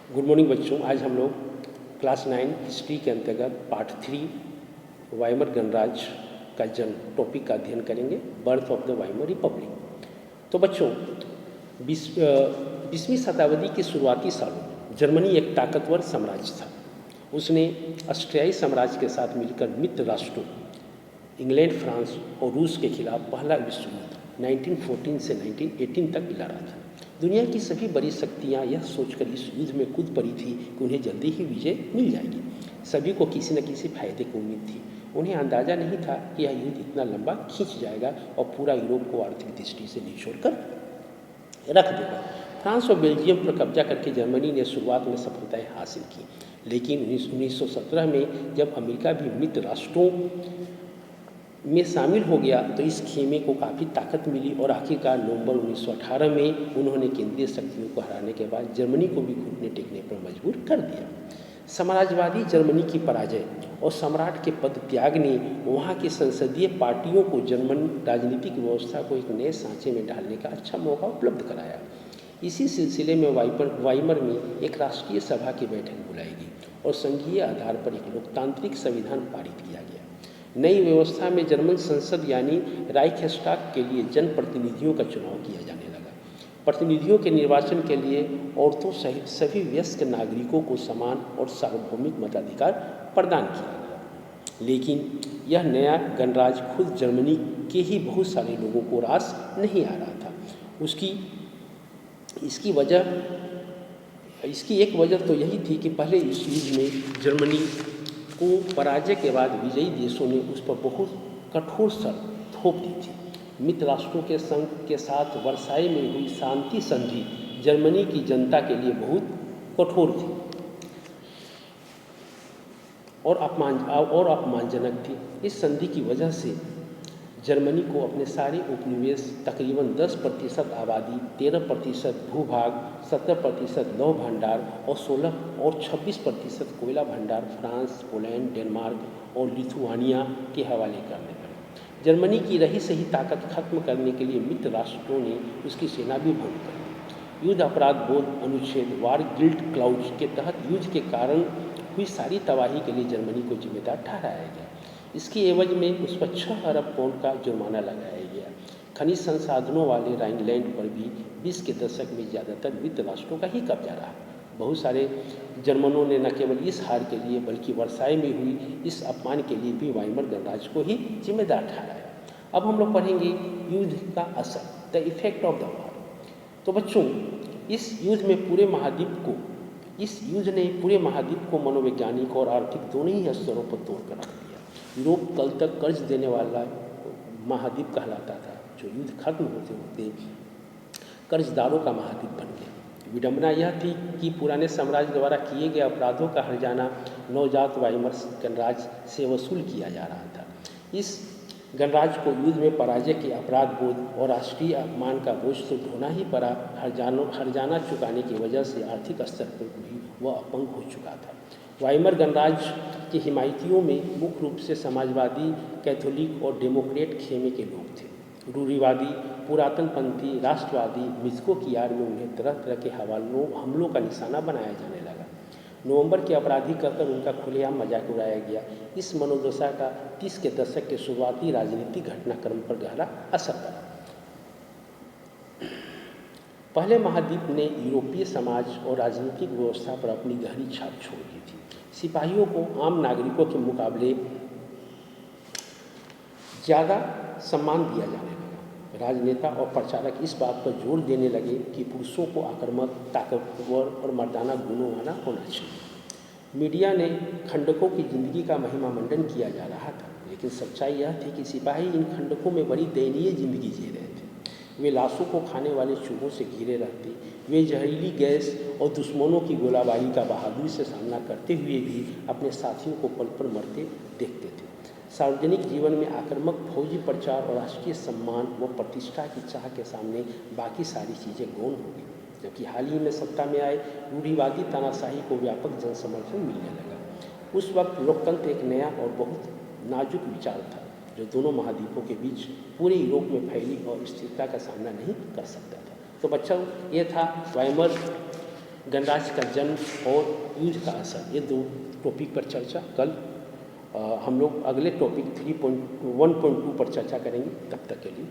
Good morning बच्चों। आज हम लोग क्लास 9 हिस्ट्री के अंतर्गत पार्ट 3 वाइमर गणराज का जन्म टॉपिक का अध्ययन करेंगे, birth of the Weimar Republic. तो बच्चों, 20वीं शताब्दी के शुरुआती सालों में जर्मनी एक ताकतवर साम्राज्य था। उसने ऑस्ट्रियाई साम्राज्य के साथ मिलकर मित्र राष्ट्रों इंग्लैंड, फ्रांस और रूस के खिलाफ पहला विश्व युद्ध 1914 से 1918 तक लड़ा था। दुनिया की सभी बड़ी शक्तियां यह सोचकर इस युद्ध में कूद पड़ी थी कि उन्हें जल्दी ही विजय मिल जाएगी। सभी को किसी न किसी फायदे की उम्मीद थी। उन्हें अंदाजा नहीं था कि यह युद्ध इतना लंबा खींच जाएगा और पूरा यूरोप को आर्थिक दृष्टि से निचोड़ कर रख देगा। फ्रांस और बेल्जियम पर कब्जा करके जर्मनी ने शुरुआत में सफलताएं हासिल की, लेकिन 1917 में जब अमेरिका भी मित्र राष्ट्रों में शामिल हो गया तो इस खेमे को काफ़ी ताकत मिली और आखिरकार नवंबर 1918 में उन्होंने केंद्रीय शक्तियों को हराने के बाद जर्मनी को भी घुटने टेकने पर मजबूर कर दिया। साम्राज्यवादी जर्मनी की पराजय और सम्राट के पद त्याग ने वहाँ की संसदीय पार्टियों को जर्मन राजनीतिक व्यवस्था को एक नए सांचे में डालने का अच्छा मौका उपलब्ध कराया। इसी सिलसिले में वाइमर में एक राष्ट्रीय सभा की बैठक बुलाई गई और संघीय आधार पर एक लोकतांत्रिक संविधान पारित किया गया। नई व्यवस्था में जर्मन संसद यानी राइखस्टाग के लिए जनप्रतिनिधियों का चुनाव किया जाने लगा। प्रतिनिधियों के निर्वाचन के लिए औरतों सहित सभी वयस्क नागरिकों को समान और सार्वभौमिक मताधिकार प्रदान किया गया। लेकिन यह नया गणराज्य खुद जर्मनी के ही बहुत सारे लोगों को रास नहीं आ रहा था। इसकी एक वजह तो यही थी कि पहले इस युद्ध में जर्मनी को पराजय के बाद विजयी देशों ने उस पर बहुत कठोर शर्त थोप दी थी। मित्र राष्ट्रों के संघ के साथ वर्साई में हुई शांति संधि जर्मनी की जनता के लिए बहुत कठोर थी और अपमानजनक थी। इस संधि की वजह से जर्मनी को अपने सारे उपनिवेश, तकरीबन 10% आबादी, 13% भूभाग, 17% लौह भंडार और 16 और 26% कोयला भंडार फ्रांस, पोलैंड, डेनमार्क और लिथुआनिया के हवाले करने पड़े। जर्मनी की रही सही ताकत खत्म करने के लिए मित्र राष्ट्रों ने उसकी सेना भी भंग कर दी। युद्ध अपराध बोध अनुच्छेद वार गिल्ट क्लाउज के तहत युद्ध के कारण हुई सारी तबाही के लिए जर्मनी को जिम्मेदार ठहराया गया। इसके एवज में उस पर 6 अरब पाउंड का जुर्माना लगाया गया। खनिज संसाधनों वाले राइनलैंड पर भी 20 के दशक में ज़्यादातर मित्र राष्ट्रों का ही कब्जा रहा। बहुत सारे जर्मनों ने न केवल इस हार के लिए बल्कि वर्साई में हुई इस अपमान के लिए भी वाइमर गणराज्य को ही जिम्मेदार ठहराया। अब हम लोग पढ़ेंगे युद्ध का असर, the effect of the war. तो बच्चों, इस युद्ध ने पूरे महाद्वीप को मनोवैज्ञानिक और आर्थिक दोनों ही स्तरों पर तोड़कर रख दिया। यूरोप कल तक कर्ज देने वाला महाद्वीप कहलाता था, जो युद्ध खत्म होते होते कर्जदारों का महाद्वीप बन गया। विडंबना यह थी कि पुराने साम्राज्य द्वारा किए गए अपराधों का हर्जाना नवजात वाइमर गणराज्य से वसूल किया जा रहा था। इस गणराज्य को युद्ध में पराजय के अपराध बोध और राष्ट्रीय अपमान का बोझ तो ढोना ही पड़ा। हर्जाना चुकाने की वजह से आर्थिक स्तर पर भी वह अपंग हो चुका था। वाइमर गणराज्य के हिमायतियों में मुख्य रूप से समाजवादी, कैथोलिक और डेमोक्रेट खेमे के लोग थे। रूढ़िवादी, पुरातनपंथी, राष्ट्रवादी मिथकों की आड़ में उन्हें तरह तरह के हमलों का निशाना बनाया जाने लगा। नवंबर के अपराधी कहकर उनका खुलेआम मजाक उड़ाया गया। इस मनोदशा का 30 के दशक के शुरुआती राजनीतिक घटनाक्रम पर गहरा असर पड़ा। पहले महाद्वीप ने यूरोपीय समाज और राजनीतिक व्यवस्था पर अपनी गहरी छाप छोड़ दी थी। सिपाहियों को आम नागरिकों के मुकाबले ज़्यादा सम्मान दिया जाने लगा। राजनेता और प्रचारक इस बात पर जोर देने लगे कि पुरुषों को आक्रामक, ताकतवर और मर्दाना गुणों वाला होना चाहिए। मीडिया ने खंडकों की जिंदगी का महिमा मंडन किया जा रहा था, लेकिन सच्चाई यह थी कि सिपाही इन खंडकों में बड़ी दयनीय जिंदगी जी रहे थे। वे लाशों को खाने वाले चूहों से घिरे रहते, वे जहरीली गैस और दुश्मनों की गोलाबारी का बहादुरी से सामना करते हुए भी अपने साथियों को पल पल मरते देखते थे। सार्वजनिक जीवन में आक्रामक फौजी प्रचार और राष्ट्रीय सम्मान व प्रतिष्ठा की चाह के सामने बाकी सारी चीज़ें गौण हो गई। जबकि हाल ही में सत्ता में आए रूढ़िवादी तानाशाही को व्यापक जनसमर्थन मिलने लगा। उस वक्त लोकतंत्र एक नया और बहुत नाजुक विचार था, जो दोनों महाद्वीपों के बीच पूरे यूरोप में फैली और स्थिरता का सामना नहीं कर सकता था। तो बच्चों, ये था वाइमर गणराज्य का जन्म और युद्ध का असर, ये 2 टॉपिक पर चर्चा कल। हम लोग अगले टॉपिक 3.1.2 पर चर्चा करेंगे। तब तक के लिए